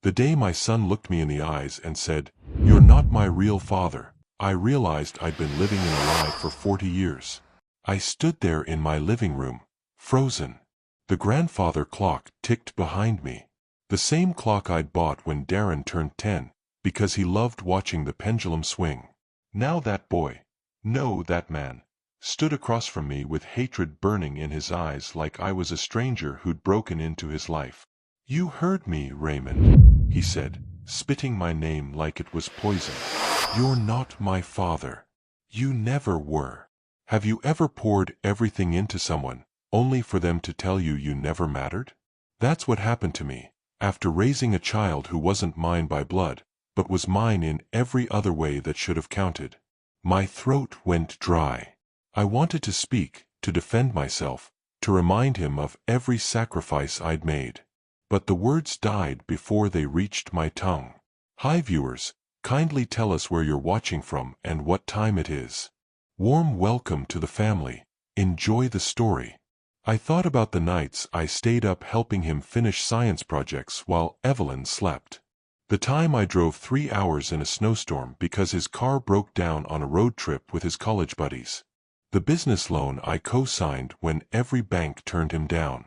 The day my son looked me in the eyes and said, "You're not my real father," I realized I'd been living in a lie for 40 years. I stood there in my living room, frozen. The grandfather clock ticked behind me. The same clock I'd bought when Darren turned 10, because he loved watching the pendulum swing. Now that boy, no, that man, stood across from me with hatred burning in his eyes like I was a stranger who'd broken into his life. "You heard me, Raymond," he said, spitting my name like it was poison. "You're not my father. You never were. Have you ever poured everything into someone, only for them to tell you you never mattered? That's what happened to me, after raising a child who wasn't mine by blood, but was mine in every other way that should have counted." My throat went dry. I wanted to speak, to defend myself, to remind him of every sacrifice I'd made. But the words died before they reached my tongue. Hi viewers, kindly tell us where you're watching from and what time it is. Warm welcome to the family. Enjoy the story. I thought about the nights I stayed up helping him finish science projects while Evelyn slept. The time I drove 3 hours in a snowstorm because his car broke down on a road trip with his college buddies. The business loan I co-signed when every bank turned him down.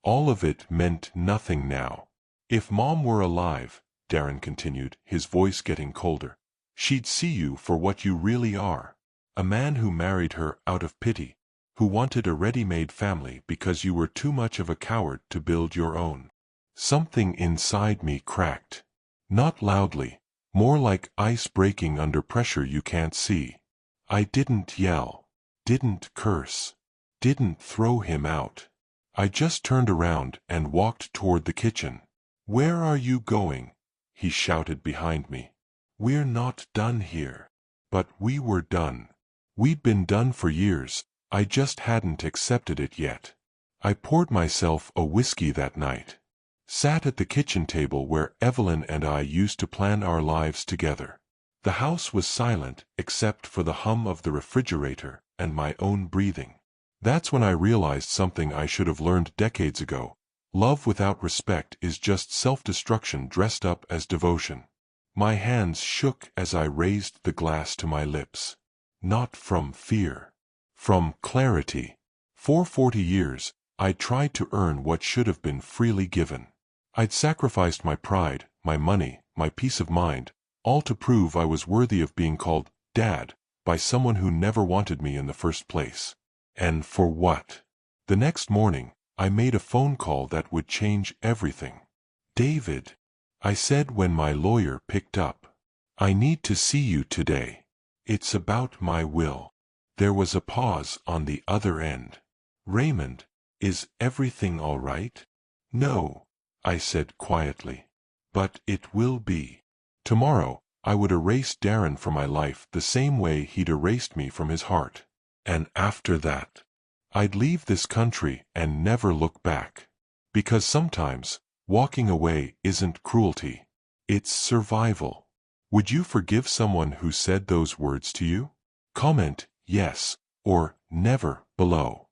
All of it meant nothing now. "If Mom were alive," Darren continued, his voice getting colder, "she'd see you for what you really are. A man who married her out of pity, who wanted a ready-made family because you were too much of a coward to build your own." Something inside me cracked. Not loudly, more like ice breaking under pressure you can't see. I didn't yell, didn't curse, didn't throw him out. I just turned around and walked toward the kitchen. "Where are you going?" he shouted behind me. "We're not done here." But we were done. We'd been done for years, I just hadn't accepted it yet. I poured myself a whiskey that night. Sat at the kitchen table where Evelyn and I used to plan our lives together. The house was silent except for the hum of the refrigerator and my own breathing. That's when I realized something I should have learned decades ago. Love without respect is just self-destruction dressed up as devotion. My hands shook as I raised the glass to my lips. Not from fear. From clarity. For 40 years, I'd tried to earn what should have been freely given. I'd sacrificed my pride, my money, my peace of mind, all to prove I was worthy of being called Dad by someone who never wanted me in the first place. And for what? The next morning, I made a phone call that would change everything. "David," I said when my lawyer picked up, "I need to see you today. It's about my will." There was a pause on the other end. "Raymond, is everything all right?" "No," I said quietly. "But it will be." Tomorrow, I would erase Darren from my life the same way he'd erased me from his heart. And after that, I'd leave this country and never look back. Because sometimes, walking away isn't cruelty. It's survival. Would you forgive someone who said those words to you? Comment yes or never below.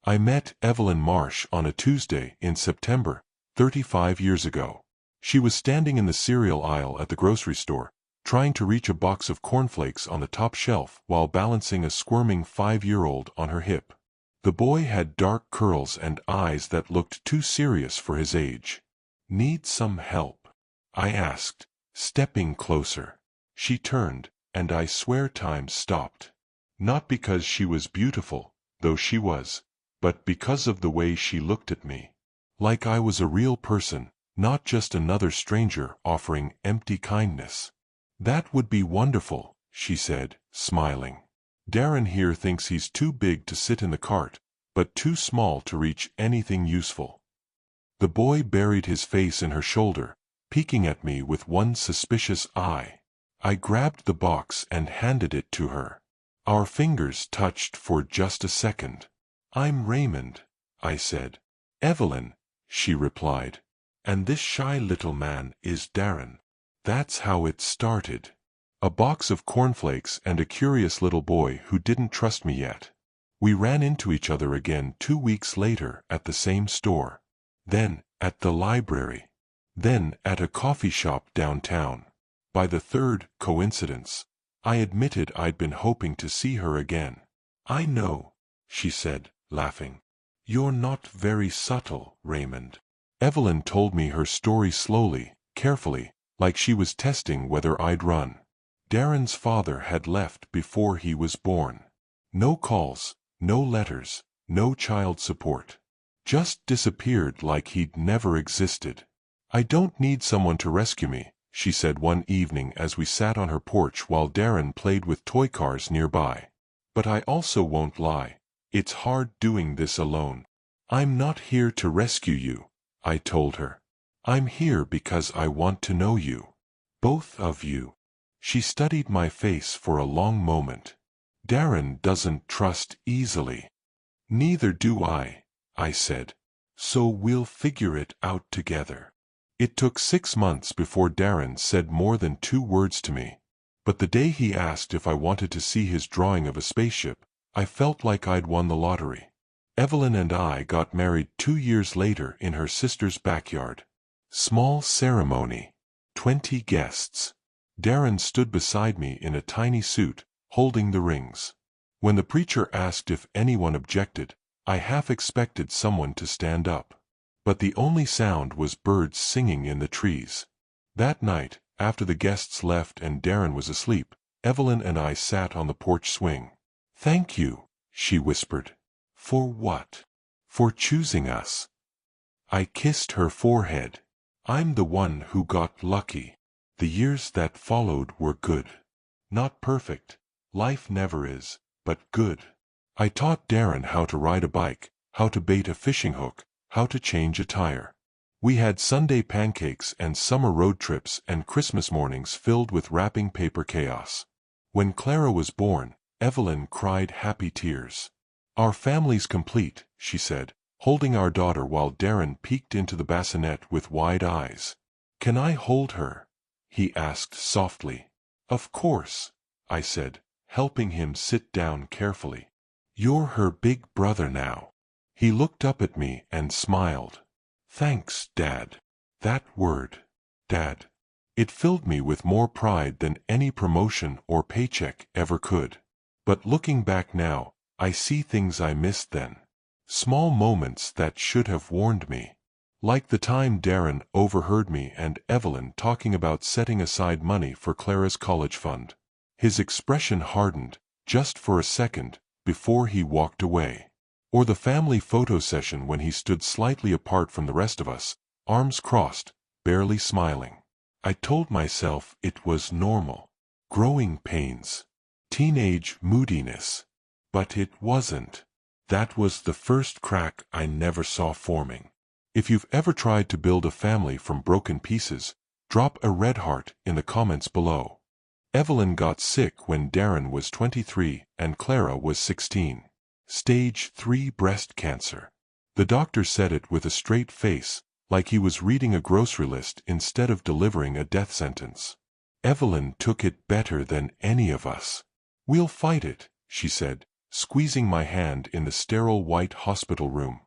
I met Evelyn Marsh on a Tuesday in September, 35 years ago. She was standing in the cereal aisle at the grocery store, trying to reach a box of cornflakes on the top shelf while balancing a squirming 5-year-old on her hip. The boy had dark curls and eyes that looked too serious for his age. "Need some help?" I asked, stepping closer. She turned, and I swear time stopped. Not because she was beautiful, though she was, but because of the way she looked at me. Like I was a real person, not just another stranger offering empty kindness. "That would be wonderful," she said, smiling. "Darren here thinks he's too big to sit in the cart, but too small to reach anything useful." The boy buried his face in her shoulder, peeking at me with one suspicious eye. I grabbed the box and handed it to her. Our fingers touched for just a second. "I'm Raymond," I said. "Evelyn," she replied. "And this shy little man is Darren." That's how it started. A box of cornflakes and a curious little boy who didn't trust me yet. We ran into each other again 2 weeks later at the same store. Then, at the library. Then at a coffee shop downtown. By the third coincidence, I admitted I'd been hoping to see her again. "I know," she said, laughing. "You're not very subtle, Raymond." Evelyn told me her story slowly, carefully, like she was testing whether I'd run. Darren's father had left before he was born. No calls, no letters, no child support. Just disappeared like he'd never existed. "I don't need someone to rescue me," she said one evening as we sat on her porch while Darren played with toy cars nearby. "But I also won't lie. It's hard doing this alone." "I'm not here to rescue you," I told her. "I'm here because I want to know you. Both of you." She studied my face for a long moment. "Darren doesn't trust easily." "Neither do I said. "So we'll figure it out together." It took 6 months before Darren said more than 2 words to me. But the day he asked if I wanted to see his drawing of a spaceship, I felt like I'd won the lottery. Evelyn and I got married 2 years later in her sister's backyard. Small ceremony. 20 guests. Darren stood beside me in a tiny suit, holding the rings. When the preacher asked if anyone objected, I half expected someone to stand up. But the only sound was birds singing in the trees. That night, after the guests left and Darren was asleep, Evelyn and I sat on the porch swing. "Thank you," she whispered. "For what?" "For choosing us." I kissed her forehead. "I'm the one who got lucky." The years that followed were good. Not perfect. Life never is, but good. I taught Darren how to ride a bike, how to bait a fishing hook, how to change a tire. We had Sunday pancakes and summer road trips and Christmas mornings filled with wrapping paper chaos. When Clara was born, Evelyn cried happy tears. "Our family's complete," she said, holding our daughter while Darren peeked into the bassinet with wide eyes. "Can I hold her?" he asked softly. "Of course," I said, helping him sit down carefully. "You're her big brother now." He looked up at me and smiled. "Thanks, Dad." That word, Dad. It filled me with more pride than any promotion or paycheck ever could. But looking back now, I see things I missed then. Small moments that should have warned me. Like the time Darren overheard me and Evelyn talking about setting aside money for Clara's college fund. His expression hardened, just for a second, before he walked away. Or the family photo session when he stood slightly apart from the rest of us, arms crossed, barely smiling. I told myself it was normal. Growing pains. Teenage moodiness. But it wasn't. That was the first crack I never saw forming. If you've ever tried to build a family from broken pieces, drop a red heart in the comments below. Evelyn got sick when Darren was 23 and Clara was 16. Stage 3 breast cancer. The doctor said it with a straight face, like he was reading a grocery list instead of delivering a death sentence. Evelyn took it better than any of us. "We'll fight it," she said, squeezing my hand in the sterile white hospital room.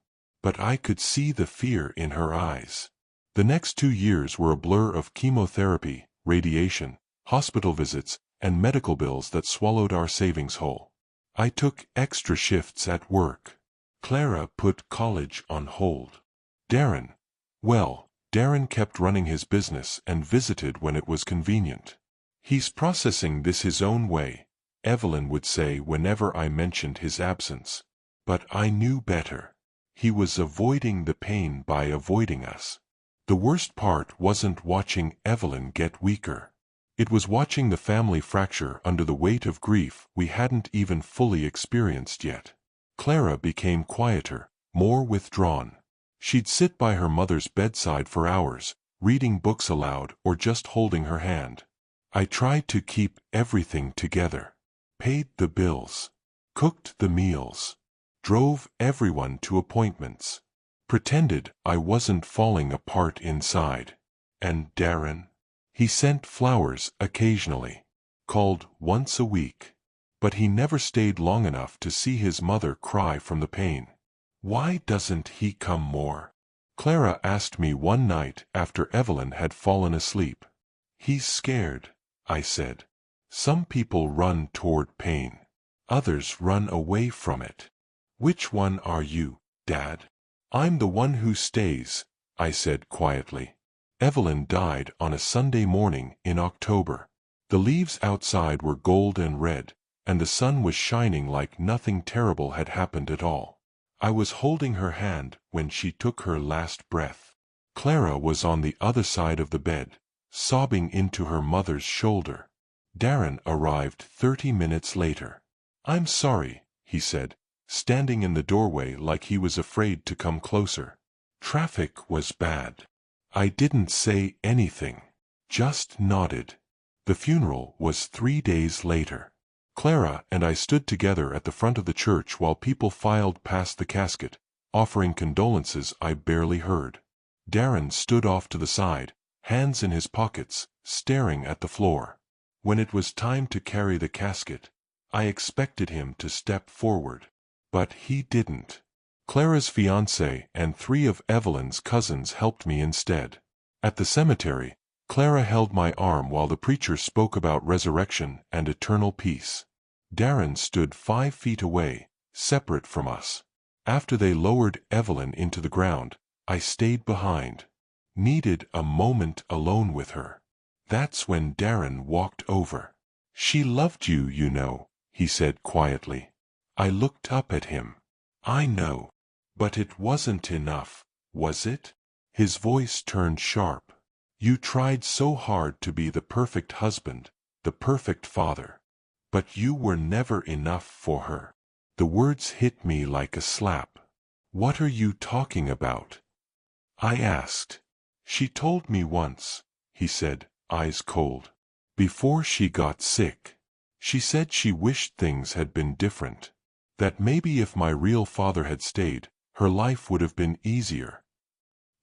But I could see the fear in her eyes. The next 2 years were a blur of chemotherapy, radiation, hospital visits, and medical bills that swallowed our savings whole. I took extra shifts at work. Clara put college on hold. Darren kept running his business and visited when it was convenient. "He's processing this his own way," Evelyn would say whenever I mentioned his absence. But I knew better. He was avoiding the pain by avoiding us. The worst part wasn't watching Evelyn get weaker. It was watching the family fracture under the weight of grief we hadn't even fully experienced yet. Clara became quieter, more withdrawn. She'd sit by her mother's bedside for hours, reading books aloud or just holding her hand. I tried to keep everything together. Paid the bills. Cooked the meals. Drove everyone to appointments. Pretended I wasn't falling apart inside. And Darren? He sent flowers occasionally. Called once a week. But he never stayed long enough to see his mother cry from the pain. "Why doesn't he come more?" Clara asked me one night after Evelyn had fallen asleep. He's scared, I said. Some people run toward pain. Others run away from it. Which one are you, Dad? I'm the one who stays, I said quietly. Evelyn died on a Sunday morning in October. The leaves outside were gold and red, and the sun was shining like nothing terrible had happened at all. I was holding her hand when she took her last breath. Clara was on the other side of the bed, sobbing into her mother's shoulder. Darren arrived 30 minutes later. I'm sorry, he said, standing in the doorway like he was afraid to come closer. Traffic was bad. I didn't say anything, just nodded. The funeral was 3 days later. Clara and I stood together at the front of the church while people filed past the casket, offering condolences I barely heard. Darren stood off to the side, hands in his pockets, staring at the floor. When it was time to carry the casket, I expected him to step forward. But he didn't. Clara's fiancé and 3 of Evelyn's cousins helped me instead. At the cemetery, Clara held my arm while the preacher spoke about resurrection and eternal peace. Darren stood 5 feet away, separate from us. After they lowered Evelyn into the ground, I stayed behind. Needed a moment alone with her. That's when Darren walked over. She loved you, you know, he said quietly. I looked up at him. I know. But it wasn't enough, was it? His voice turned sharp. You tried so hard to be the perfect husband, the perfect father. But you were never enough for her. The words hit me like a slap. What are you talking about? I asked. She told me once, he said, eyes cold. Before she got sick. She said she wished things had been different. That maybe if my real father had stayed, her life would have been easier.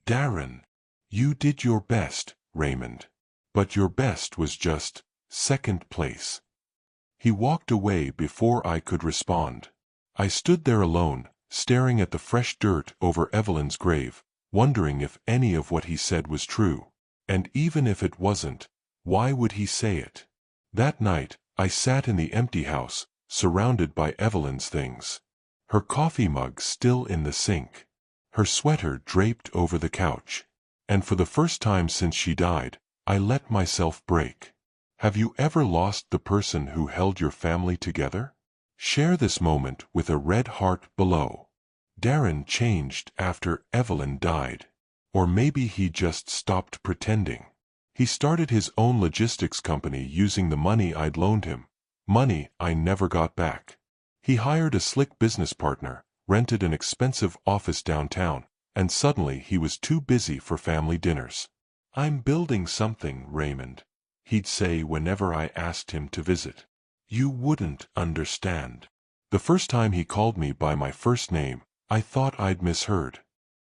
Darren, you did your best, Raymond. But your best was just second place. He walked away before I could respond. I stood there alone, staring at the fresh dirt over Evelyn's grave, wondering if any of what he said was true. And even if it wasn't, why would he say it? That night, I sat in the empty house, surrounded by Evelyn's things. Her coffee mug still in the sink. Her sweater draped over the couch. And for the first time since she died, I let myself break. Have you ever lost the person who held your family together? Share this moment with a red heart below. Darren changed after Evelyn died. Or maybe he just stopped pretending. He started his own logistics company using the money I'd loaned him. Money I never got back. He hired a slick business partner, rented an expensive office downtown, and suddenly he was too busy for family dinners. I'm building something, Raymond, he'd say whenever I asked him to visit. You wouldn't understand. The first time he called me by my first name, I thought I'd misheard.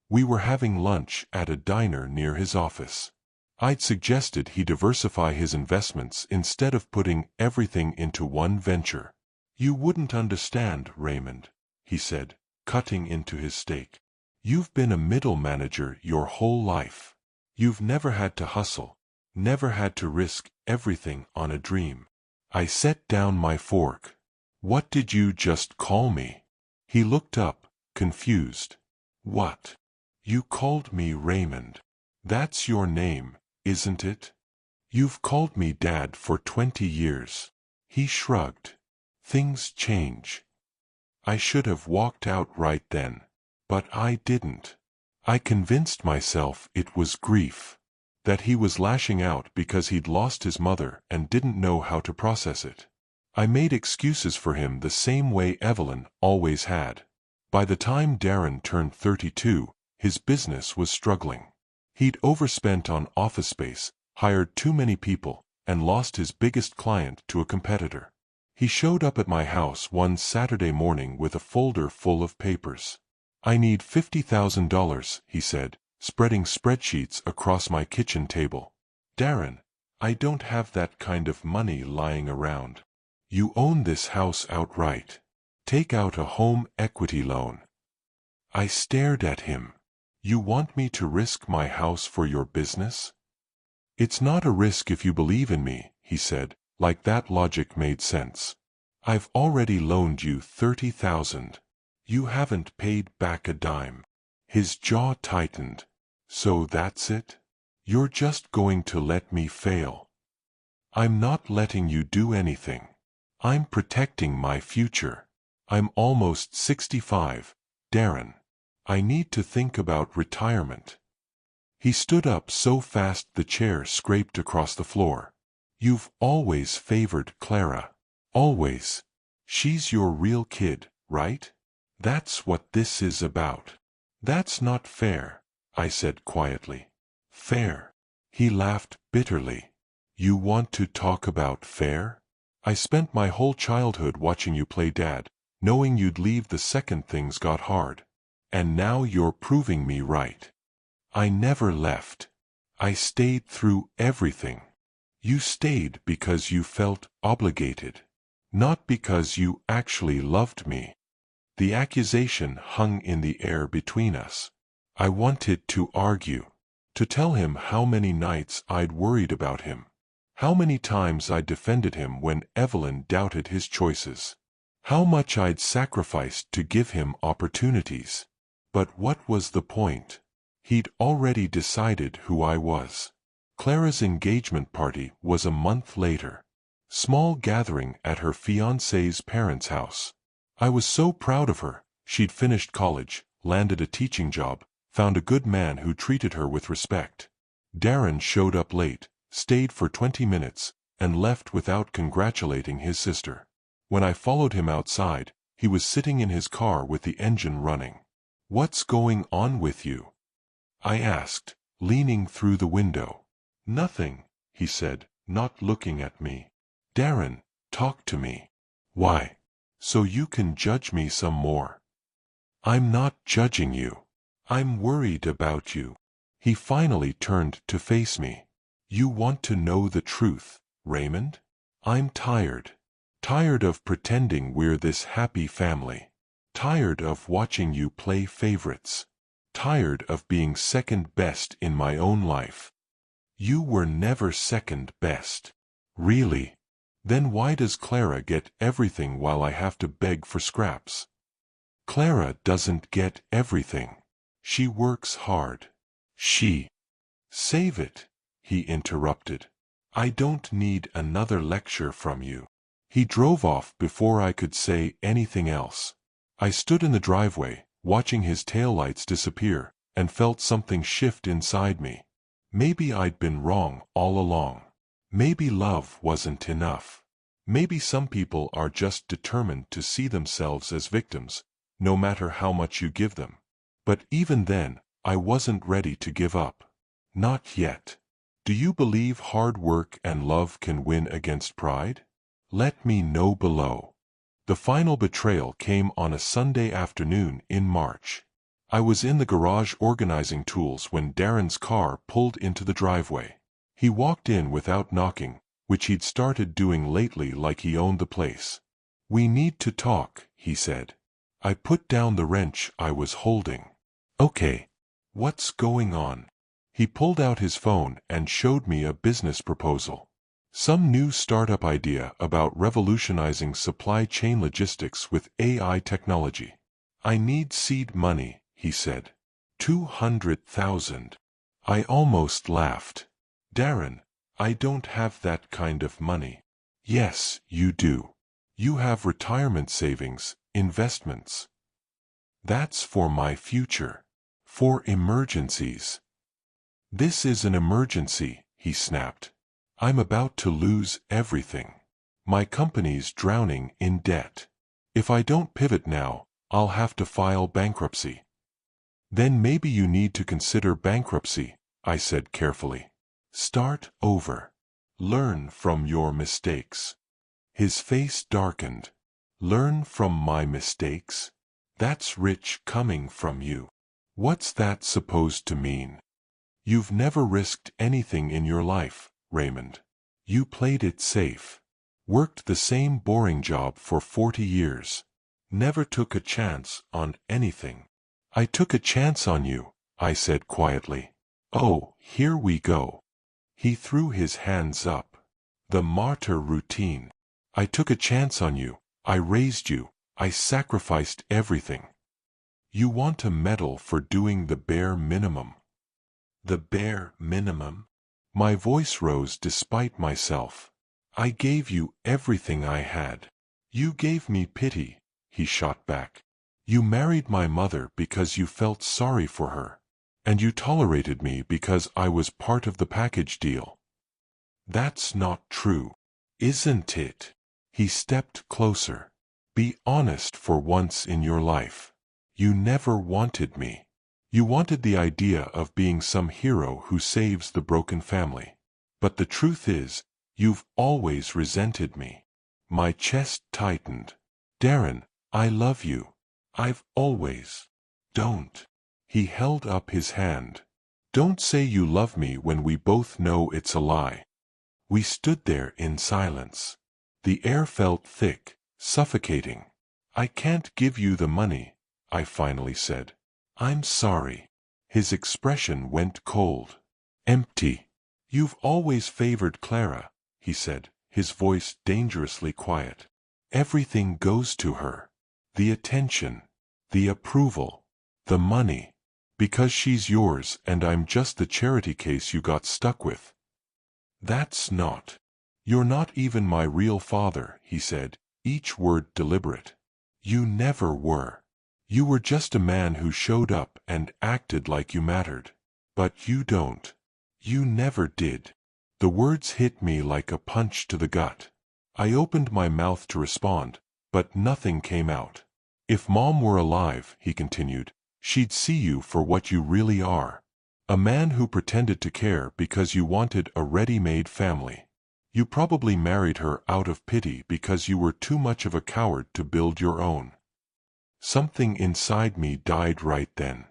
We were having lunch at a diner near his office. I'd suggested he diversify his investments instead of putting everything into one venture. You wouldn't understand, Raymond, he said, cutting into his steak. You've been a middle manager your whole life. You've never had to hustle, never had to risk everything on a dream. I set down my fork. What did you just call me? He looked up, confused. What? You called me Raymond. That's your name, isn't it? You've called me Dad for 20 years. He shrugged. Things change. I should have walked out right then. But I didn't. I convinced myself it was grief. That he was lashing out because he'd lost his mother and didn't know how to process it. I made excuses for him the same way Evelyn always had. By the time Darren turned 32, his business was struggling. He'd overspent on office space, hired too many people, and lost his biggest client to a competitor. He showed up at my house one Saturday morning with a folder full of papers. I need $50,000, he said, spreading spreadsheets across my kitchen table. Darren, I don't have that kind of money lying around. You own this house outright. Take out a home equity loan. I stared at him. You want me to risk my house for your business? It's not a risk if you believe in me, he said, like that logic made sense. I've already loaned you $30,000. You haven't paid back a dime. His jaw tightened. So that's it? You're just going to let me fail? I'm not letting you do anything. I'm protecting my future. I'm almost 65, Darren. I need to think about retirement. He stood up so fast the chair scraped across the floor. You've always favored Clara. Always. She's your real kid, right? That's what this is about. That's not fair, I said quietly. Fair? He laughed bitterly. You want to talk about fair? I spent my whole childhood watching you play dad, knowing you'd leave the second things got hard. And now you're proving me right. I never left. I stayed through everything. You stayed because you felt obligated, not because you actually loved me. The accusation hung in the air between us. I wanted to argue, to tell him how many nights I'd worried about him, how many times I'd defended him when Evelyn doubted his choices, how much I'd sacrificed to give him opportunities. But what was the point? He'd already decided who I was. Clara's engagement party was a month later. Small gathering at her fiancé's parents' house. I was so proud of her. She'd finished college, landed a teaching job, found a good man who treated her with respect. Darren showed up late, stayed for 20 minutes, and left without congratulating his sister. When I followed him outside, he was sitting in his car with the engine running. What's going on with you? I asked, leaning through the window. Nothing, he said, not looking at me. Darren, talk to me. Why? So you can judge me some more. I'm not judging you. I'm worried about you. He finally turned to face me. You want to know the truth, Raymond? I'm tired. Tired of pretending we're this happy family. Tired of watching you play favorites. Tired of being second best in my own life. You were never second best. Really? Then why does Clara get everything while I have to beg for scraps? Clara doesn't get everything. She works hard. Save it, he interrupted. I don't need another lecture from you. He drove off before I could say anything else. I stood in the driveway, watching his taillights disappear, and felt something shift inside me. Maybe I'd been wrong all along. Maybe love wasn't enough. Maybe some people are just determined to see themselves as victims, no matter how much you give them. But even then, I wasn't ready to give up. Not yet. Do you believe hard work and love can win against pride? Let me know below. The final betrayal came on a Sunday afternoon in March. I was in the garage organizing tools when Darren's car pulled into the driveway. He walked in without knocking, which he'd started doing lately like he owned the place. We need to talk, he said. I put down the wrench I was holding. Okay. What's going on? He pulled out his phone and showed me a business proposal. Some new startup idea about revolutionizing supply chain logistics with AI technology. I need seed money, he said. 200,000. I almost laughed. Darren, I don't have that kind of money. Yes, you do. You have retirement savings, investments. That's for my future. For emergencies. This is an emergency, he snapped. I'm about to lose everything. My company's drowning in debt. If I don't pivot now, I'll have to file bankruptcy. Then maybe you need to consider bankruptcy, I said carefully. Start over. Learn from your mistakes. His face darkened. Learn from my mistakes? That's rich coming from you. What's that supposed to mean? You've never risked anything in your life, Raymond. You played it safe. Worked the same boring job for 40 years. Never took a chance on anything. I took a chance on you, I said quietly. Oh, here we go. He threw his hands up. The martyr routine. I took a chance on you. I raised you. I sacrificed everything. You want a medal for doing the bare minimum. The bare minimum? My voice rose despite myself. I gave you everything I had. You gave me pity, he shot back. You married my mother because you felt sorry for her. And you tolerated me because I was part of the package deal. That's not true, isn't it? He stepped closer. Be honest for once in your life. You never wanted me. You wanted the idea of being some hero who saves the broken family. But the truth is, you've always resented me. My chest tightened. Darren, I love you. I've always. Don't. He held up his hand. Don't say you love me when we both know it's a lie. We stood there in silence. The air felt thick, suffocating. I can't give you the money, I finally said. I'm sorry. His expression went cold. Empty. You've always favored Clara, he said, his voice dangerously quiet. Everything goes to her. The attention, the approval, the money. Because she's yours and I'm just the charity case you got stuck with. That's not. You're not even my real father, he said, each word deliberate. You never were. You were just a man who showed up and acted like you mattered. But you don't. You never did. The words hit me like a punch to the gut. I opened my mouth to respond, but nothing came out. If Mom were alive, he continued, she'd see you for what you really are. A man who pretended to care because you wanted a ready-made family. You probably married her out of pity because you were too much of a coward to build your own. Something inside me died right then.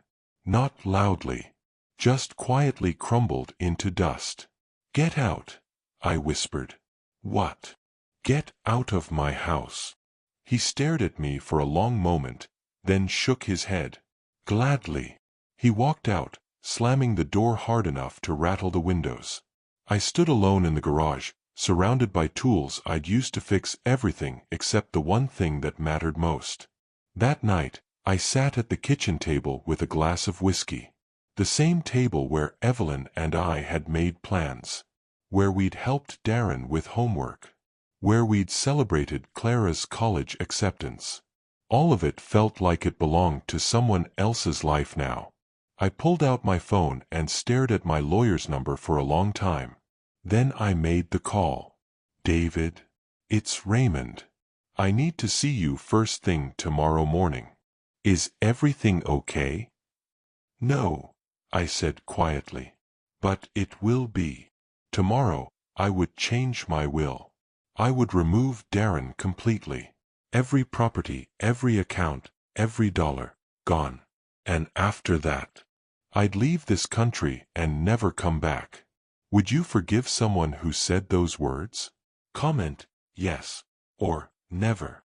Not loudly. Just quietly crumbled into dust. Get out, I whispered. What? Get out of my house. He stared at me for a long moment, then shook his head. Gladly. He walked out, slamming the door hard enough to rattle the windows. I stood alone in the garage, surrounded by tools I'd used to fix everything except the one thing that mattered most. That night, I sat at the kitchen table with a glass of whiskey. The same table where Evelyn and I had made plans. Where we'd helped Darren with homework. Where we'd celebrated Clara's college acceptance. All of it felt like it belonged to someone else's life now. I pulled out my phone and stared at my lawyer's number for a long time. Then I made the call. David, it's Raymond. I need to see you first thing tomorrow morning. Is everything okay? No, I said quietly. But it will be. Tomorrow, I would change my will. I would remove Darren completely. Every property, every account, every dollar, gone. And after that, I'd leave this country and never come back. Would you forgive someone who said those words? Comment, yes, or never.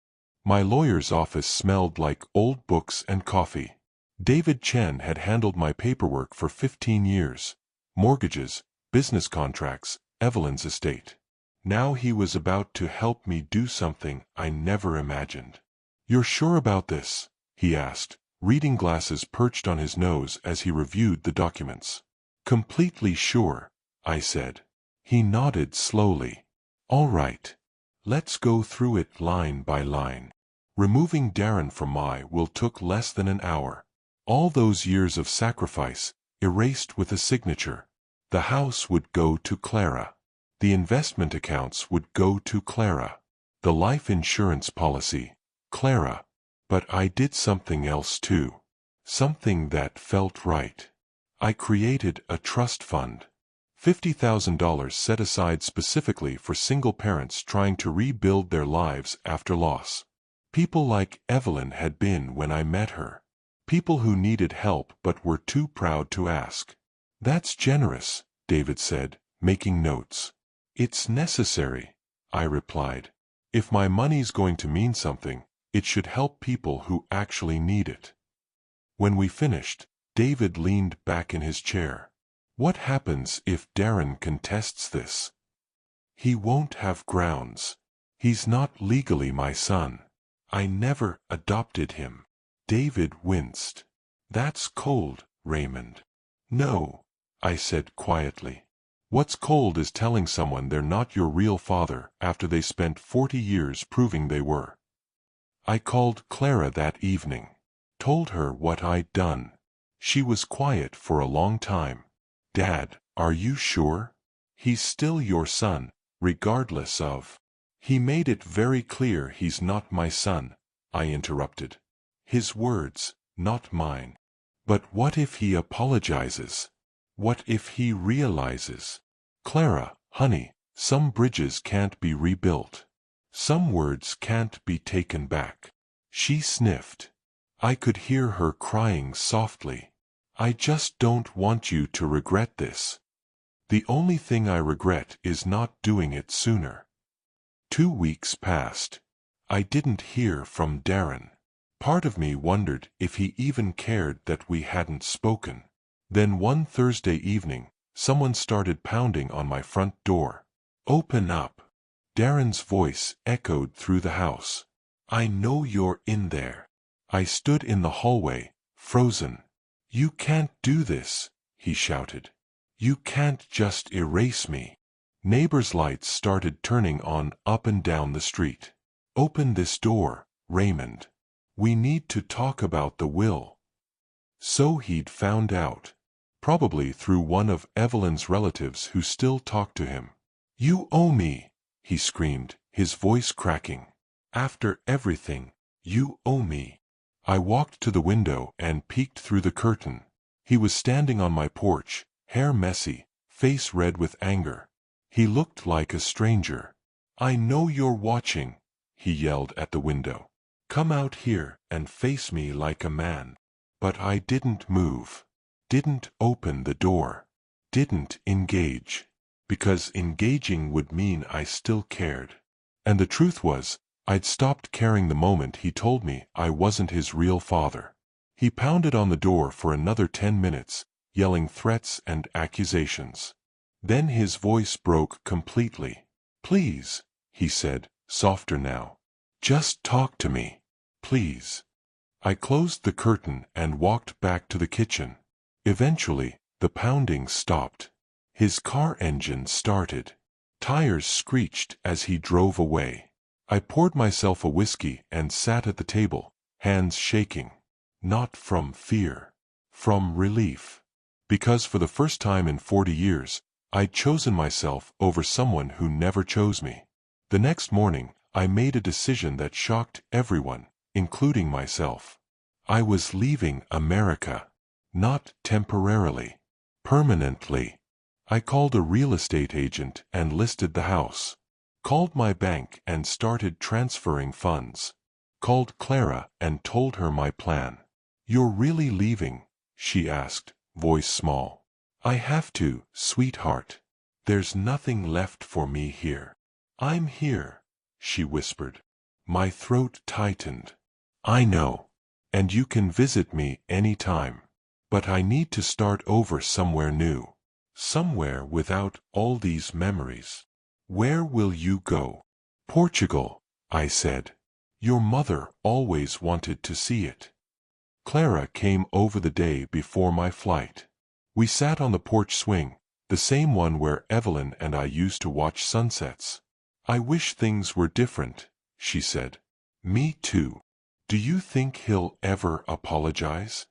My lawyer's office smelled like old books and coffee. David Chen had handled my paperwork for 15 years. Mortgages, business contracts, Evelyn's estate. Now he was about to help me do something I never imagined. You're sure about this? He asked, reading glasses perched on his nose as he reviewed the documents. Completely sure, I said. He nodded slowly. All right. Let's go through it line by line. Removing Darren from my will took less than an hour. All those years of sacrifice, erased with a signature. The house would go to Clara. The investment accounts would go to Clara. The life insurance policy, Clara. But I did something else too. Something that felt right. I created a trust fund. $50,000 set aside specifically for single parents trying to rebuild their lives after loss. People like Evelyn had been when I met her. People who needed help but were too proud to ask. That's generous, David said, making notes. It's necessary, I replied. If my money's going to mean something, it should help people who actually need it. When we finished, David leaned back in his chair. What happens if Darren contests this? He won't have grounds. He's not legally my son. I never adopted him. David winced. That's cold, Raymond. No, I said quietly. What's cold is telling someone they're not your real father after they spent 40 years proving they were. I called Clara that evening. Told her what I'd done. She was quiet for a long time. Dad, are you sure? He's still your son, regardless of... He made it very clear he's not my son, I interrupted. His words, not mine. But what if he apologizes? What if he realizes? Clara, honey, some bridges can't be rebuilt. Some words can't be taken back. She sniffed. I could hear her crying softly. I just don't want you to regret this. The only thing I regret is not doing it sooner. 2 weeks passed. I didn't hear from Darren. Part of me wondered if he even cared that we hadn't spoken. Then one Thursday evening, someone started pounding on my front door. Open up. Darren's voice echoed through the house. I know you're in there. I stood in the hallway, frozen. You can't do this, he shouted. You can't just erase me. Neighbors' lights started turning on up and down the street. Open this door, Raymond. We need to talk about the will. So he'd found out. Probably through one of Evelyn's relatives who still talked to him. You owe me, he screamed, his voice cracking. After everything, you owe me. I walked to the window and peeked through the curtain. He was standing on my porch, hair messy, face red with anger. He looked like a stranger. I know you're watching, he yelled at the window. Come out here and face me like a man. But I didn't move. Didn't open the door. Didn't engage. Because engaging would mean I still cared. And the truth was, I'd stopped caring the moment he told me I wasn't his real father. He pounded on the door for another 10 minutes, yelling threats and accusations. Then his voice broke completely. Please, he said, softer now. Just talk to me, please. I closed the curtain and walked back to the kitchen. Eventually, the pounding stopped. His car engine started. Tires screeched as he drove away. I poured myself a whiskey and sat at the table, hands shaking. Not from fear. From relief. Because for the first time in 40 years, I'd chosen myself over someone who never chose me. The next morning, I made a decision that shocked everyone, including myself. I was leaving America. Not temporarily. Permanently. I called a real estate agent and listed the house. Called my bank and started transferring funds. Called Clara and told her my plan. You're really leaving? She asked, voice small. I have to, sweetheart. There's nothing left for me here. I'm here, she whispered. My throat tightened. I know. And you can visit me anytime. But I need to start over somewhere new. Somewhere without all these memories. Where will you go? Portugal, I said. Your mother always wanted to see it. Clara came over the day before my flight. We sat on the porch swing, the same one where Evelyn and I used to watch sunsets. I wish things were different, she said. Me too. Do you think he'll ever apologize?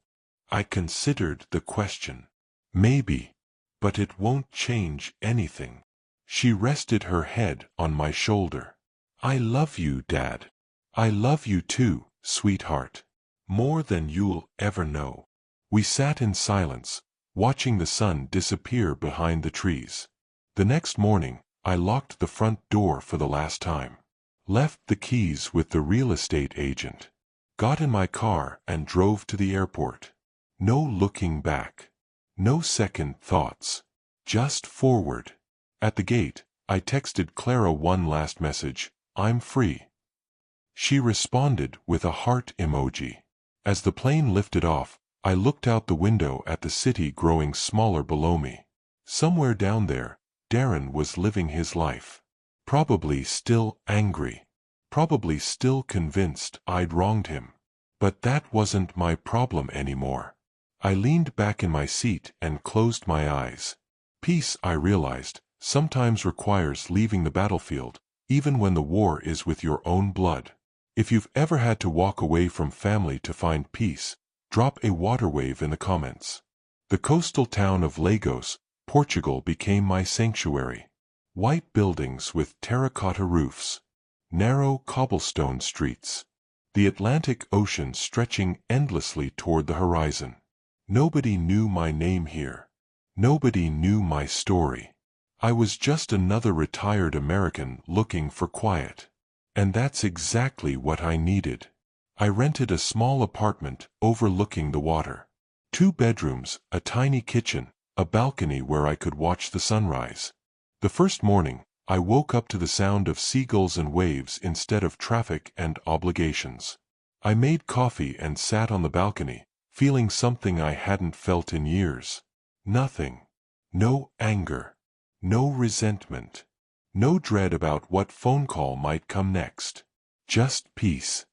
I considered the question. Maybe. But it won't change anything. She rested her head on my shoulder. I love you, Dad. I love you too, sweetheart. More than you'll ever know. We sat in silence, watching the sun disappear behind the trees. The next morning, I locked the front door for the last time. Left the keys with the real estate agent. Got in my car and drove to the airport. No looking back. No second thoughts. Just forward. At the gate, I texted Clara one last message, I'm free. She responded with a heart emoji. As the plane lifted off, I looked out the window at the city growing smaller below me. Somewhere down there, Darren was living his life. Probably still angry. Probably still convinced I'd wronged him. But that wasn't my problem anymore. I leaned back in my seat and closed my eyes. Peace, I realized, sometimes requires leaving the battlefield, even when the war is with your own blood. If you've ever had to walk away from family to find peace, drop a water wave in the comments. The coastal town of Lagos, Portugal became my sanctuary. White buildings with terracotta roofs. Narrow cobblestone streets. The Atlantic Ocean stretching endlessly toward the horizon. Nobody knew my name here. Nobody knew my story. I was just another retired American looking for quiet. And that's exactly what I needed. I rented a small apartment overlooking the water. 2 bedrooms, a tiny kitchen, a balcony where I could watch the sunrise. The first morning, I woke up to the sound of seagulls and waves instead of traffic and obligations. I made coffee and sat on the balcony, feeling something I hadn't felt in years. Nothing. No anger. No resentment. No dread about what phone call might come next. Just peace.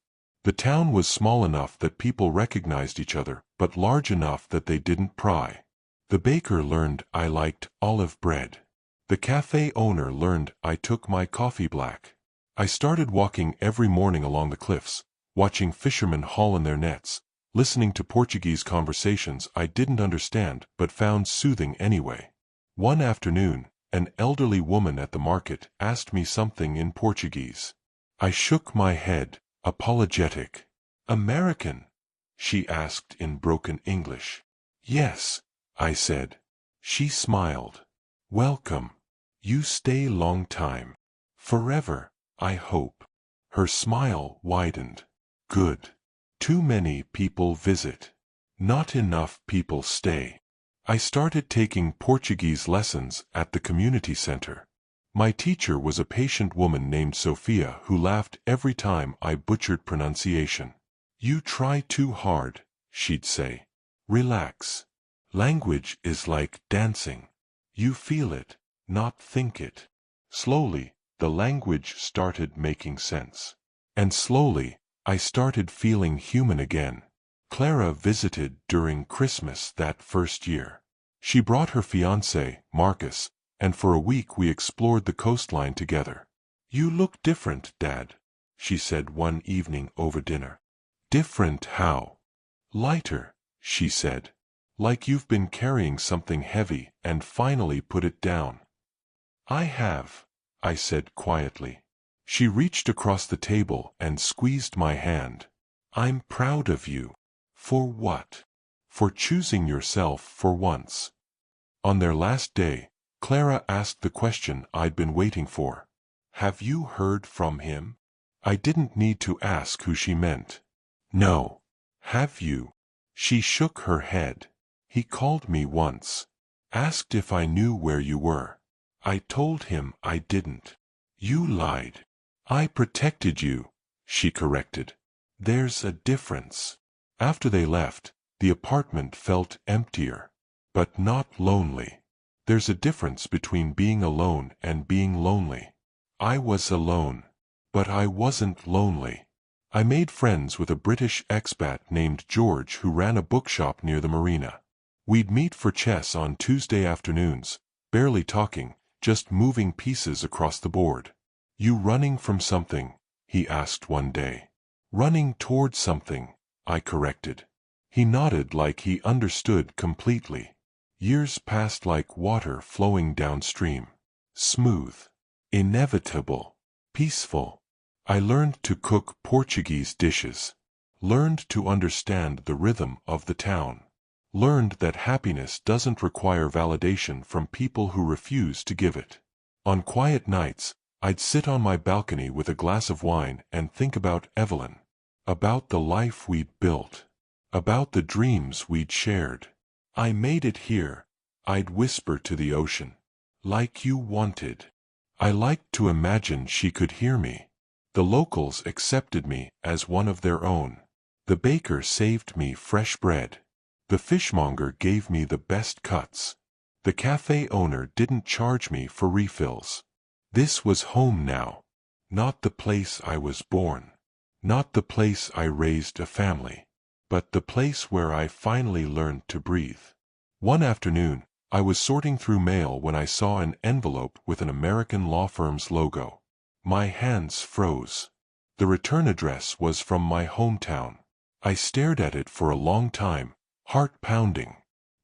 The town was small enough that people recognized each other, but large enough that they didn't pry. The baker learned I liked olive bread. The cafe owner learned I took my coffee black. I started walking every morning along the cliffs, watching fishermen haul in their nets, listening to Portuguese conversations I didn't understand but found soothing anyway. One afternoon, an elderly woman at the market asked me something in Portuguese. I shook my head, apologetic. "American?" she asked in broken English. "Yes," I said. She smiled. "Welcome. You stay long time. Forever, I hope." Her smile widened. "Good. Too many people visit. Not enough people stay." I started taking Portuguese lessons at the community center. My teacher was a patient woman named Sophia who laughed every time I butchered pronunciation. "You try too hard," she'd say. "Relax. Language is like dancing. You feel it, not think it." Slowly, the language started making sense. And slowly, I started feeling human again. Clara visited during Christmas that first year. She brought her fiancé, Marcus, and for a week we explored the coastline together. "You look different, Dad," she said one evening over dinner. "Different how?" "Lighter," she said. "Like you've been carrying something heavy and finally put it down." "I have," I said quietly. She reached across the table and squeezed my hand. "I'm proud of you." "For what?" "For choosing yourself for once." On their last day, Clara asked the question I'd been waiting for. "Have you heard from him?" I didn't need to ask who she meant. "No." "Have you?" She shook her head. "He called me once. Asked if I knew where you were. I told him I didn't." "You lied." "I protected you," she corrected. "There's a difference." After they left, the apartment felt emptier. But not lonely. There's a difference between being alone and being lonely. I was alone. But I wasn't lonely. I made friends with a British expat named George who ran a bookshop near the marina. We'd meet for chess on Tuesday afternoons, barely talking, just moving pieces across the board. "You running from something?" he asked one day. "Running toward something," I corrected. He nodded like he understood completely. Years passed like water flowing downstream. Smooth. Inevitable. Peaceful. I learned to cook Portuguese dishes. Learned to understand the rhythm of the town. Learned that happiness doesn't require validation from people who refuse to give it. On quiet nights, I'd sit on my balcony with a glass of wine and think about Evelyn. About the life we'd built. About the dreams we'd shared. "I made it here," I'd whisper to the ocean. "Like you wanted." I liked to imagine she could hear me. The locals accepted me as one of their own. The baker saved me fresh bread. The fishmonger gave me the best cuts. The cafe owner didn't charge me for refills. This was home now. Not the place I was born. Not the place I raised a family. But the place where I finally learned to breathe. One afternoon, I was sorting through mail when I saw an envelope with an American law firm's logo. My hands froze. The return address was from my hometown. I stared at it for a long time, heart pounding.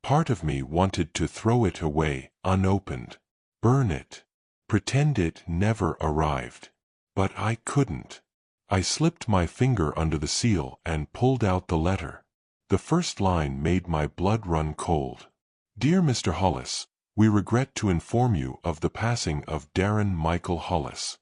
Part of me wanted to throw it away, unopened. Burn it. Pretend it never arrived. But I couldn't. I slipped my finger under the seal and pulled out the letter. The first line made my blood run cold. Dear Mr. Hollis, we regret to inform you of the passing of Darren Michael Hollis.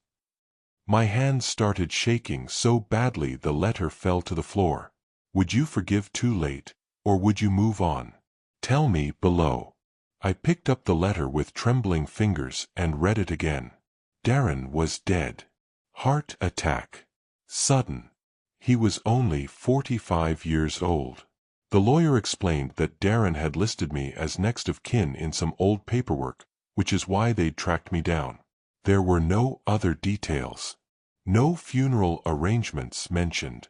My hands started shaking so badly the letter fell to the floor. Would you forgive too late, or would you move on? Tell me below. I picked up the letter with trembling fingers and read it again. Darren was dead. Heart attack. Sudden. He was only 45 years old. The lawyer explained that Darren had listed me as next of kin in some old paperwork, which is why they'd tracked me down. There were no other details. No funeral arrangements mentioned.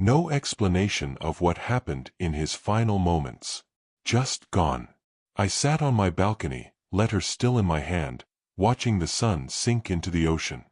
No explanation of what happened in his final moments. Just gone. I sat on my balcony, letter still in my hand, watching the sun sink into the ocean.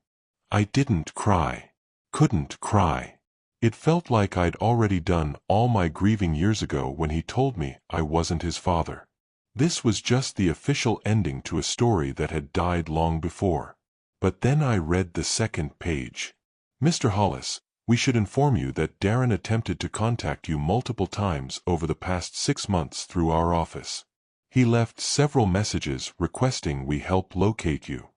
I didn't cry. Couldn't cry. It felt like I'd already done all my grieving years ago when he told me I wasn't his father. This was just the official ending to a story that had died long before. But then I read the second page. Mr. Hollis, we should inform you that Darren attempted to contact you multiple times over the past 6 months through our office. He left several messages requesting we help locate you.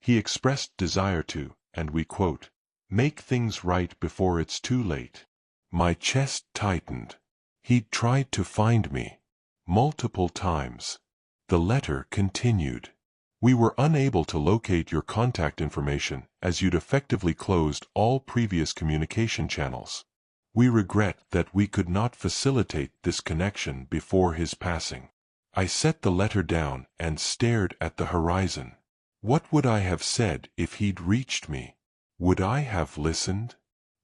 He expressed desire to, and we quote, make things right before it's too late. My chest tightened. He'd tried to find me. Multiple times. The letter continued. We were unable to locate your contact information as you'd effectively closed all previous communication channels. We regret that we could not facilitate this connection before his passing. I set the letter down and stared at the horizon. What would I have said if he'd reached me? Would I have listened?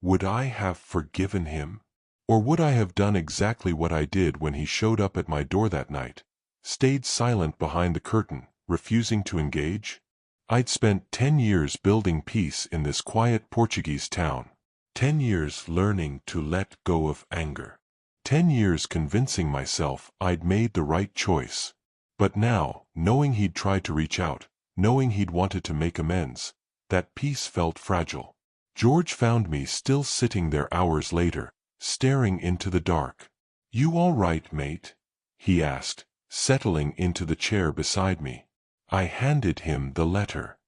Would I have forgiven him? Or would I have done exactly what I did when he showed up at my door that night? Stayed silent behind the curtain, refusing to engage? I'd spent 10 years building peace in this quiet Portuguese town. 10 years learning to let go of anger. 10 years convincing myself I'd made the right choice. But now, knowing he'd tried to reach out, knowing he'd wanted to make amends, that peace felt fragile. George found me still sitting there hours later, staring into the dark. You all right, mate? He asked, settling into the chair beside me. I handed him the letter.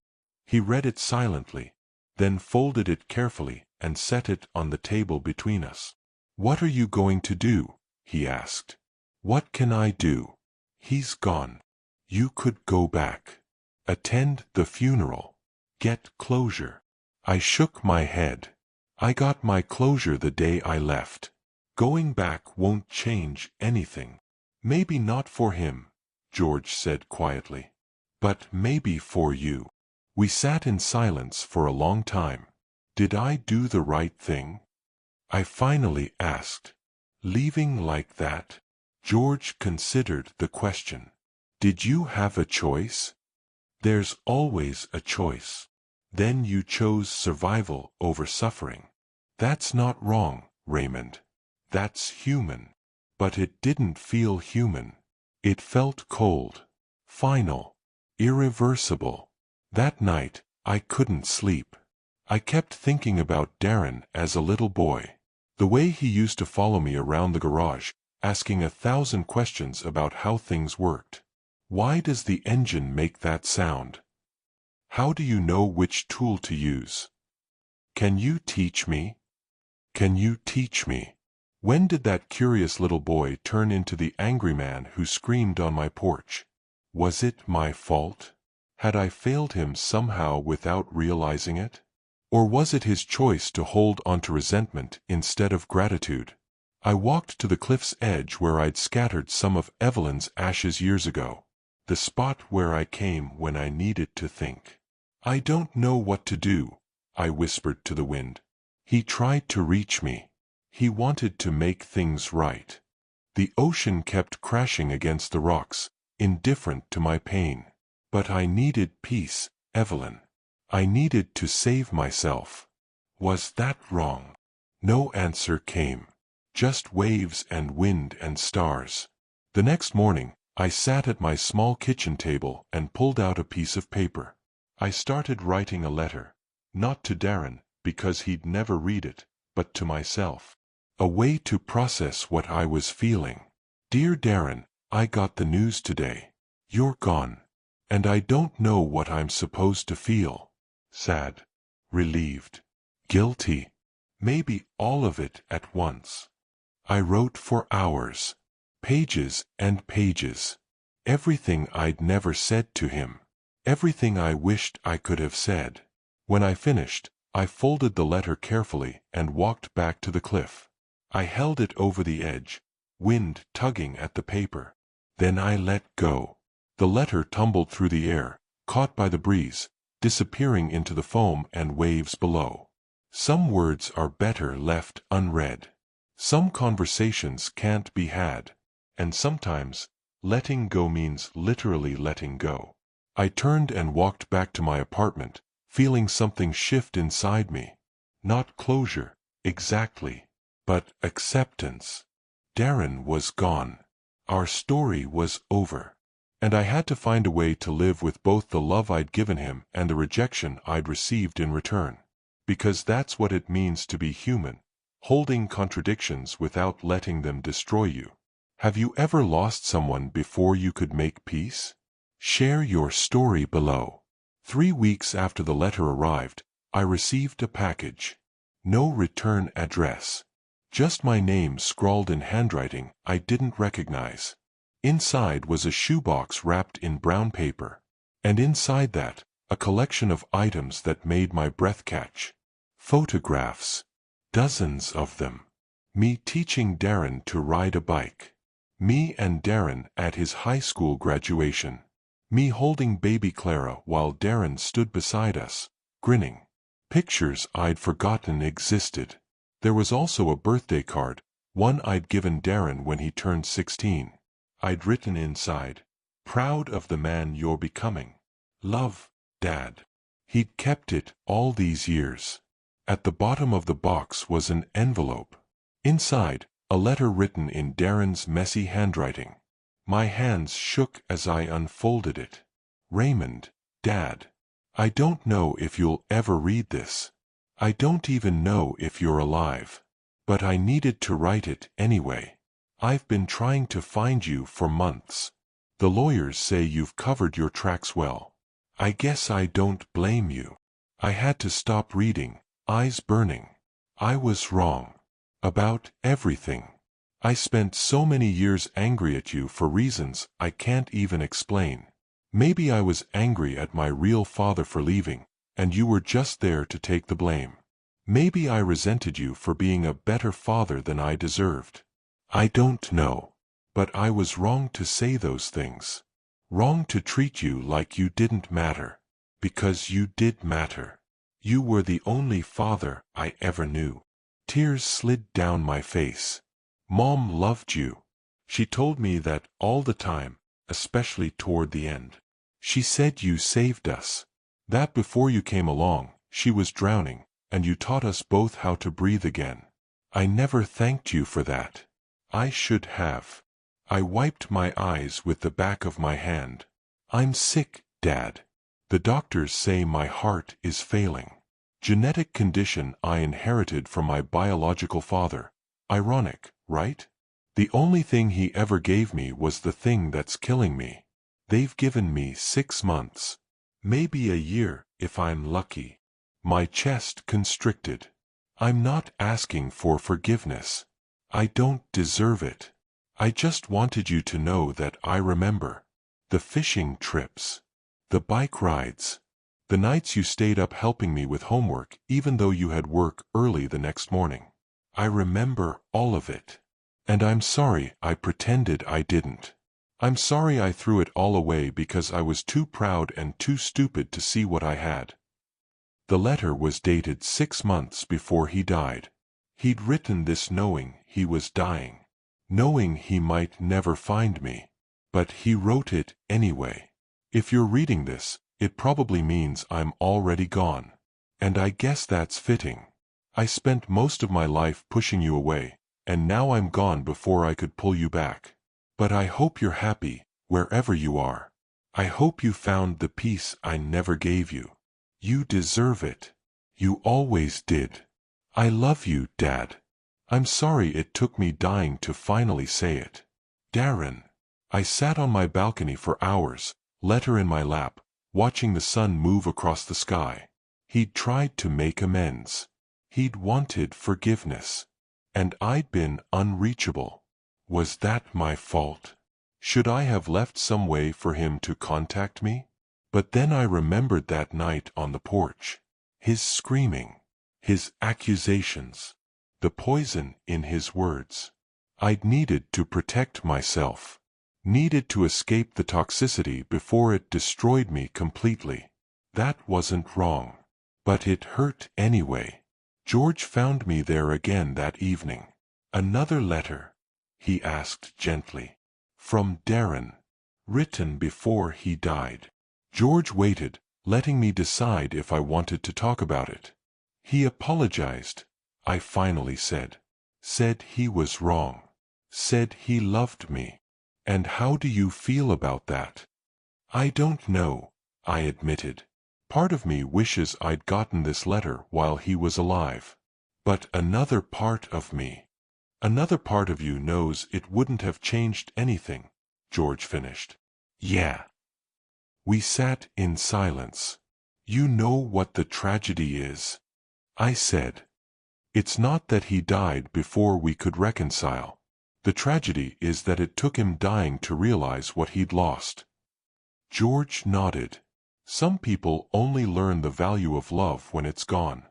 He read it silently, then folded it carefully and set it on the table between us. What are you going to do? He asked. What can I do? He's gone. You could go back. Attend the funeral. Get closure. I shook my head. I got my closure the day I left. Going back won't change anything. Maybe not for him, George said quietly. But maybe for you. We sat in silence for a long time. Did I do the right thing? I finally asked. Leaving like that? George considered the question. Did you have a choice? There's always a choice. Then you chose survival over suffering. That's not wrong, Raymond. That's human. But it didn't feel human. It felt cold. Final. Irreversible. That night, I couldn't sleep. I kept thinking about Darren as a little boy. The way he used to follow me around the garage, asking 1,000 questions about how things worked. Why does the engine make that sound? How do you know which tool to use? Can you teach me? Can you teach me? When did that curious little boy turn into the angry man who screamed on my porch? Was it my fault? Had I failed him somehow without realizing it? Or was it his choice to hold onto resentment instead of gratitude? I walked to the cliff's edge where I'd scattered some of Evelyn's ashes years ago. The spot where I came when I needed to think. I don't know what to do, I whispered to the wind. He tried to reach me. He wanted to make things right. The ocean kept crashing against the rocks, indifferent to my pain. But I needed peace, Evelyn. I needed to save myself. Was that wrong? No answer came. Just waves and wind and stars. The next morning, I sat at my small kitchen table and pulled out a piece of paper. I started writing a letter. Not to Darren, because he'd never read it, but to myself. A way to process what I was feeling. Dear Darren, I got the news today. You're gone. And I don't know what I'm supposed to feel. Sad. Relieved. Guilty. Maybe all of it at once. I wrote for hours. Pages and pages. Everything I'd never said to him. Everything I wished I could have said. When I finished, I folded the letter carefully and walked back to the cliff. I held it over the edge, wind tugging at the paper. Then I let go. The letter tumbled through the air, caught by the breeze, disappearing into the foam and waves below. Some words are better left unread. Some conversations can't be had. And sometimes, letting go means literally letting go. I turned and walked back to my apartment, feeling something shift inside me. Not closure, exactly, but acceptance. Darren was gone. Our story was over. And I had to find a way to live with both the love I'd given him and the rejection I'd received in return. Because that's what it means to be human, holding contradictions without letting them destroy you. Have you ever lost someone before you could make peace? Share your story below. 3 weeks after the letter arrived, I received a package. No return address. Just my name scrawled in handwriting I didn't recognize. Inside was a shoebox wrapped in brown paper. And inside that, a collection of items that made my breath catch. Photographs. Dozens of them. Me teaching Darren to ride a bike. Me and Darren at his high school graduation. Me holding baby Clara while Darren stood beside us, grinning. Pictures I'd forgotten existed. There was also a birthday card, one I'd given Darren when he turned 16. I'd written inside, "Proud of the man you're becoming. Love, Dad." He'd kept it all these years. At the bottom of the box was an envelope. Inside, a letter written in Darren's messy handwriting. My hands shook as I unfolded it. Raymond, Dad. I don't know if you'll ever read this. I don't even know if you're alive. But I needed to write it anyway. I've been trying to find you for months. The lawyers say you've covered your tracks well. I guess I don't blame you. I had to stop reading, eyes burning. I was wrong. About everything. I spent so many years angry at you for reasons I can't even explain. Maybe I was angry at my real father for leaving, and you were just there to take the blame. Maybe I resented you for being a better father than I deserved. I don't know. But I was wrong to say those things. Wrong to treat you like you didn't matter. Because you did matter. You were the only father I ever knew. Tears slid down my face. Mom loved you. She told me that all the time, especially toward the end. She said you saved us. That before you came along, she was drowning, and you taught us both how to breathe again. I never thanked you for that. I should have. I wiped my eyes with the back of my hand. I'm sick, Dad. The doctors say my heart is failing. Genetic condition I inherited from my biological father. Ironic, right? The only thing he ever gave me was the thing that's killing me. They've given me 6 months. Maybe a year, if I'm lucky. My chest constricted. I'm not asking for forgiveness. I don't deserve it. I just wanted you to know that I remember. The fishing trips. The bike rides. The nights you stayed up helping me with homework even though you had work early the next morning. I remember all of it. And I'm sorry I pretended I didn't. I'm sorry I threw it all away because I was too proud and too stupid to see what I had." The letter was dated 6 months before he died. He'd written this knowing he was dying, knowing he might never find me. But he wrote it anyway. If you're reading this, it probably means I'm already gone. And I guess that's fitting. I spent most of my life pushing you away, and now I'm gone before I could pull you back. But I hope you're happy, wherever you are. I hope you found the peace I never gave you. You deserve it. You always did. I love you, Dad. I'm sorry it took me dying to finally say it. Darren. I sat on my balcony for hours, letter in my lap, watching the sun move across the sky. He'd tried to make amends. He'd wanted forgiveness. And I'd been unreachable. Was that my fault? Should I have left some way for him to contact me? But then I remembered that night on the porch. His screaming. His accusations. The poison in his words. I'd needed to protect myself. Needed to escape the toxicity before it destroyed me completely. That wasn't wrong. But it hurt anyway. George found me there again that evening. "Another letter?" he asked gently. "From Darren. Written before he died." George waited, letting me decide if I wanted to talk about it. "He apologized," I finally said. "Said he was wrong. Said he loved me. And how do you feel about that?" "I don't know," I admitted. "Part of me wishes I'd gotten this letter while he was alive. But another part of you knows it wouldn't have changed anything," George finished. "Yeah." We sat in silence. "You know what the tragedy is?" I said. "It's not that he died before we could reconcile. The tragedy is that it took him dying to realize what he'd lost." George nodded. "Some people only learn the value of love when it's gone."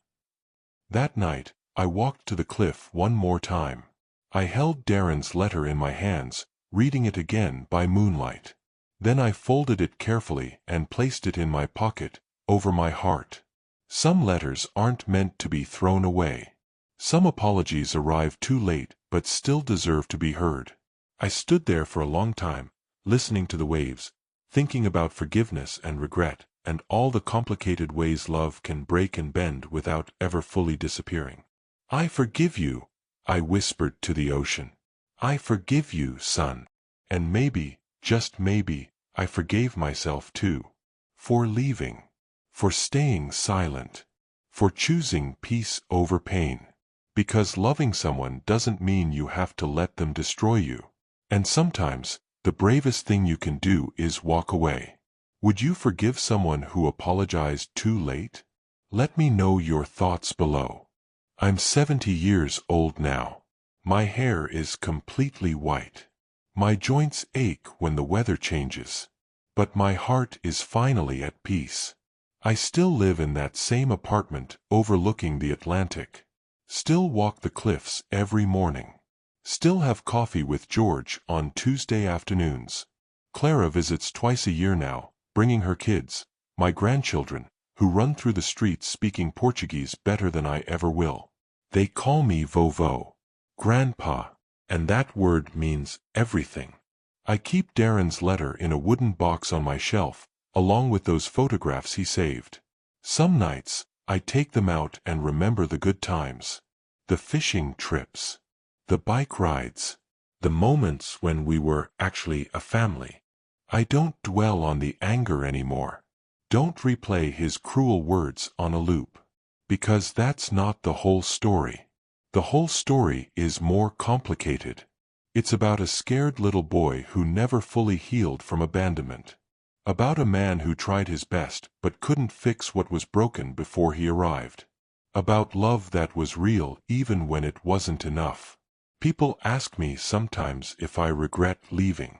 That night, I walked to the cliff one more time. I held Darren's letter in my hands, reading it again by moonlight. Then I folded it carefully and placed it in my pocket, over my heart. Some letters aren't meant to be thrown away. Some apologies arrive too late but still deserve to be heard. I stood there for a long time, listening to the waves, thinking about forgiveness and regret, and all the complicated ways love can break and bend without ever fully disappearing. "I forgive you," I whispered to the ocean. "I forgive you, son. And maybe, just maybe, I forgave myself too. For leaving. For staying silent. For choosing peace over pain. Because loving someone doesn't mean you have to let them destroy you. And sometimes, the bravest thing you can do is walk away." Would you forgive someone who apologized too late? Let me know your thoughts below. I'm 70 years old now. My hair is completely white. My joints ache when the weather changes. But my heart is finally at peace. I still live in that same apartment overlooking the Atlantic. Still walk the cliffs every morning. Still have coffee with George on Tuesday afternoons. Clara visits twice a year now, bringing her kids, my grandchildren, who run through the streets speaking Portuguese better than I ever will. They call me Vovô, Grandpa, and that word means everything. I keep Darren's letter in a wooden box on my shelf, along with those photographs he saved. Some nights, I take them out and remember the good times. The fishing trips. The bike rides. The moments when we were actually a family. I don't dwell on the anger anymore. Don't replay his cruel words on a loop. Because that's not the whole story. The whole story is more complicated. It's about a scared little boy who never fully healed from abandonment. About a man who tried his best but couldn't fix what was broken before he arrived. About love that was real even when it wasn't enough. People ask me sometimes if I regret leaving.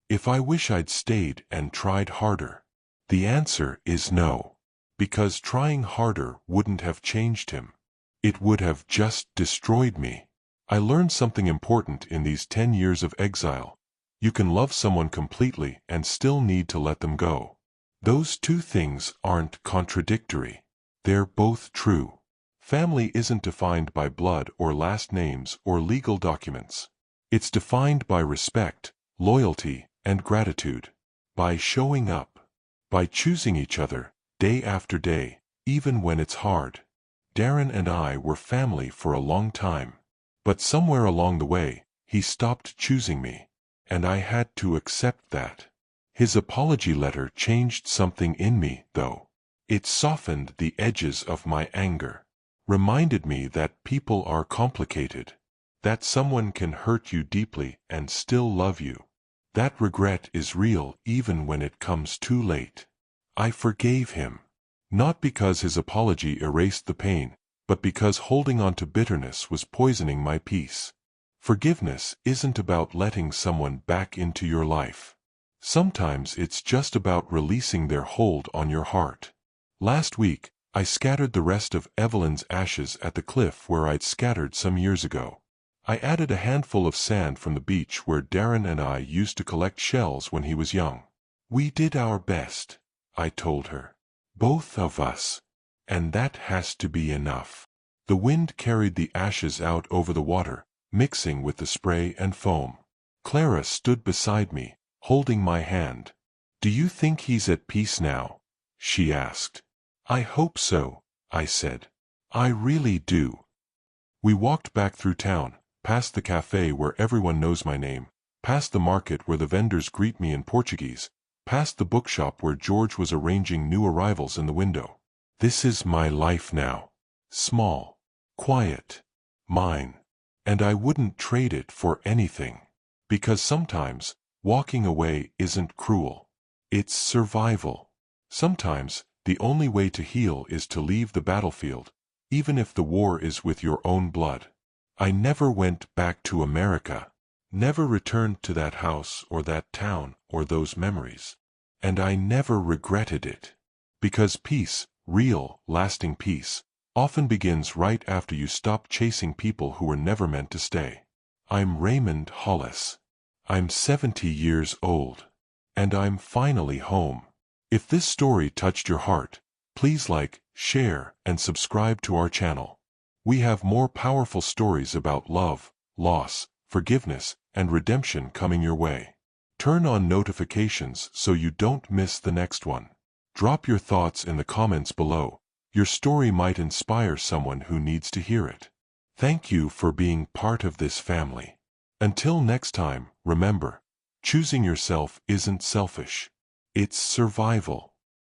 If I wish I'd stayed and tried harder. The answer is no. Because trying harder wouldn't have changed him. It would have just destroyed me. I learned something important in these 10 years of exile. You can love someone completely and still need to let them go. Those two things aren't contradictory. They're both true. Family isn't defined by blood or last names or legal documents. It's defined by respect, loyalty, and gratitude. By showing up. By choosing each other, day after day, even when it's hard. Darren and I were family for a long time. But somewhere along the way, he stopped choosing me. And I had to accept that. His apology letter changed something in me, though. It softened the edges of my anger. Reminded me that people are complicated. That someone can hurt you deeply and still love you. That regret is real even when it comes too late. I forgave him. Not because his apology erased the pain, but because holding on to bitterness was poisoning my peace. Forgiveness isn't about letting someone back into your life. Sometimes it's just about releasing their hold on your heart. Last week, I scattered the rest of Evelyn's ashes at the cliff where I'd scattered some years ago. I added a handful of sand from the beach where Darren and I used to collect shells when he was young. We did our best, I told her. Both of us. And that has to be enough. The wind carried the ashes out over the water, mixing with the spray and foam. Clara stood beside me, holding my hand. "Do you think he's at peace now?" she asked. "I hope so," I said. "I really do." We walked back through town, past the cafe where everyone knows my name, past the market where the vendors greet me in Portuguese, past the bookshop where George was arranging new arrivals in the window. This is my life now. Small. Quiet. Mine. And I wouldn't trade it for anything. Because sometimes, walking away isn't cruel. It's survival. Sometimes, the only way to heal is to leave the battlefield, even if the war is with your own blood. I never went back to America. Never returned to that house or that town or those memories. And I never regretted it. Because peace, real, lasting peace, often begins right after you stop chasing people who were never meant to stay. I'm Raymond Hollis. I'm 70 years old. And I'm finally home. If this story touched your heart, please like, share, and subscribe to our channel. We have more powerful stories about love, loss, forgiveness, and redemption coming your way. Turn on notifications so you don't miss the next one. Drop your thoughts in the comments below. Your story might inspire someone who needs to hear it. Thank you for being part of this family. Until next time, remember, choosing yourself isn't selfish. It's survival.